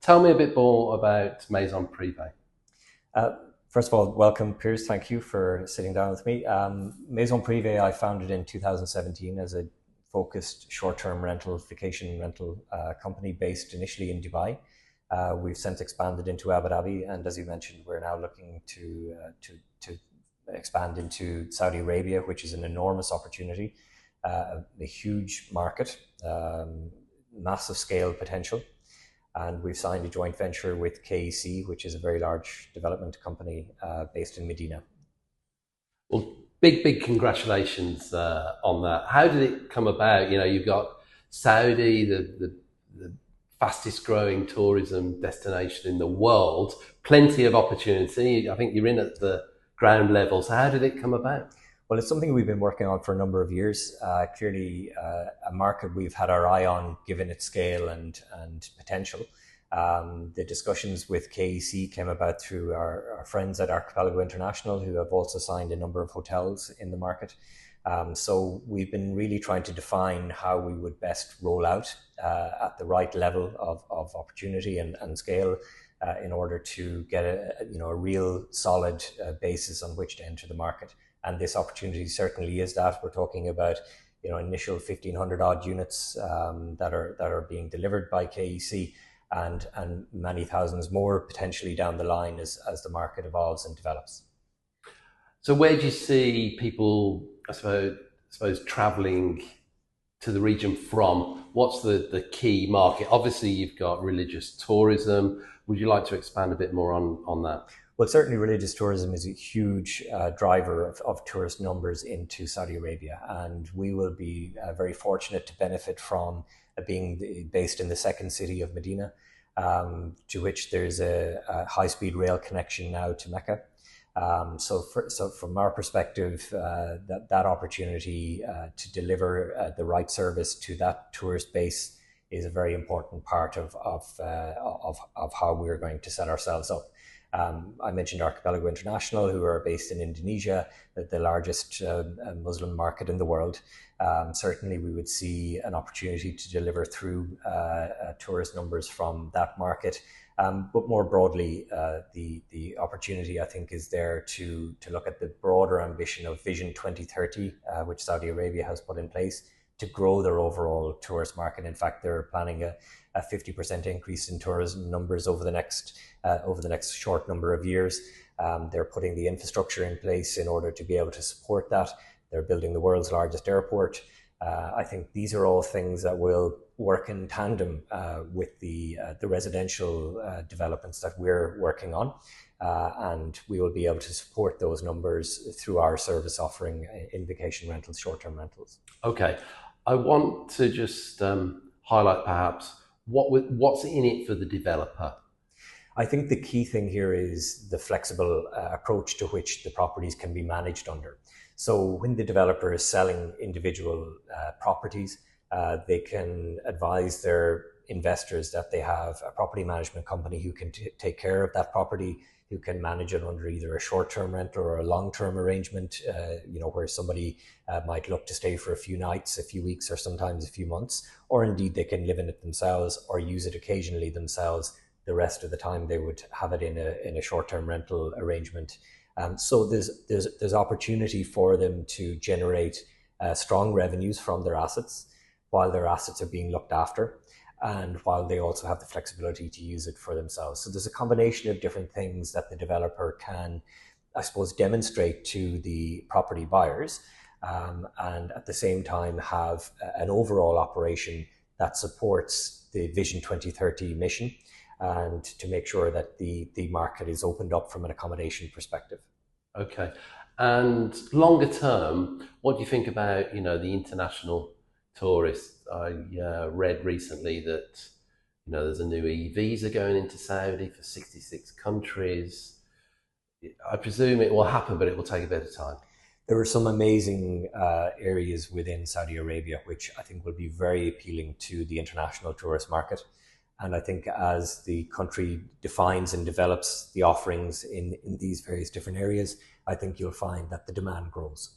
Tell me a bit more about Maison Privee. Uh, First of all, welcome, Piers. Thank you for sitting down with me. Maison Privee, I founded in 2017 as a focused short-term rental, vacation rental company based initially in Dubai. We've since expanded into Abu Dhabi, and as you mentioned, we're now looking to expand into Saudi Arabia, which is an enormous opportunity, a huge market, massive scale potential. And we've signed a joint venture with KEC, which is a very large development company based in Medina. Well, big congratulations on that. How did it come about? You know, you've got Saudi, the fastest growing tourism destination in the world, plenty of opportunity. I think you're in at the ground level. So how did it come about? Well, it's something we've been working on for a number of years. Clearly, a market we've had our eye on, given its scale and potential. The discussions with KEC came about through our friends at Archipelago International, who have also signed a number of hotels in the market. So we've been really trying to define how we would best roll out at the right level of opportunity and scale in order to get a real solid basis on which to enter the market. And this opportunity certainly is that. We're talking about initial 1,500 odd units that are being delivered by KEC, and many thousands more potentially down the line as the market evolves and develops. So where do you see people, I suppose traveling to the region from? What's the key market? Obviously, you've got religious tourism. Would you like to expand a bit more on that? Well, certainly religious tourism is a huge driver of tourist numbers into Saudi Arabia, and we will be very fortunate to benefit from being based in the second city of Medina, to which there's a high-speed rail connection now to Mecca. So from our perspective, that opportunity to deliver the right service to that tourist base is a very important part of how we're going to set ourselves up. I mentioned Archipelago International, who are based in Indonesia, the largest Muslim market in the world. Certainly we would see an opportunity to deliver through tourist numbers from that market. But more broadly, the opportunity, I think, is there to look at the broader ambition of Vision 2030, which Saudi Arabia has put in place to grow their overall tourist market. In fact, they're planning a 50% increase in tourism numbers over the next short number of years. They're putting the infrastructure in place in order to be able to support that. They're building the world's largest airport. I think these are all things that will work in tandem with the residential developments that we're working on. And we will be able to support those numbers through our service offering in vacation rentals, short-term rentals. Okay. I want to just highlight perhaps what's in it for the developer. I think the key thing here is the flexible approach to which the properties can be managed under. So when the developer is selling individual properties, they can advise their investors that they have a property management company who can take care of that property, who can manage it under either a short-term rental or a long-term arrangement, where somebody might look to stay for a few nights, a few weeks, or sometimes a few months, or indeed they can live in it themselves or use it occasionally themselves. The rest of the time they would have it in a short-term rental arrangement. So there's opportunity for them to generate strong revenues from their assets while their assets are being looked after, and while they also have the flexibility to use it for themselves. So there's a combination of different things that the developer can, I suppose, demonstrate to the property buyers, and at the same time have an overall operation that supports the Vision 2030 mission, and to make sure that the market is opened up from an accommodation perspective. Okay. And longer term, what do you think about, the international tourists? I read recently that, there's a new e-visa going into Saudi for 66 countries. I presume it will happen, but it will take a bit of time. There are some amazing areas within Saudi Arabia, which I think will be very appealing to the international tourist market. And I think as the country defines and develops the offerings in these various different areas, I think you'll find that the demand grows.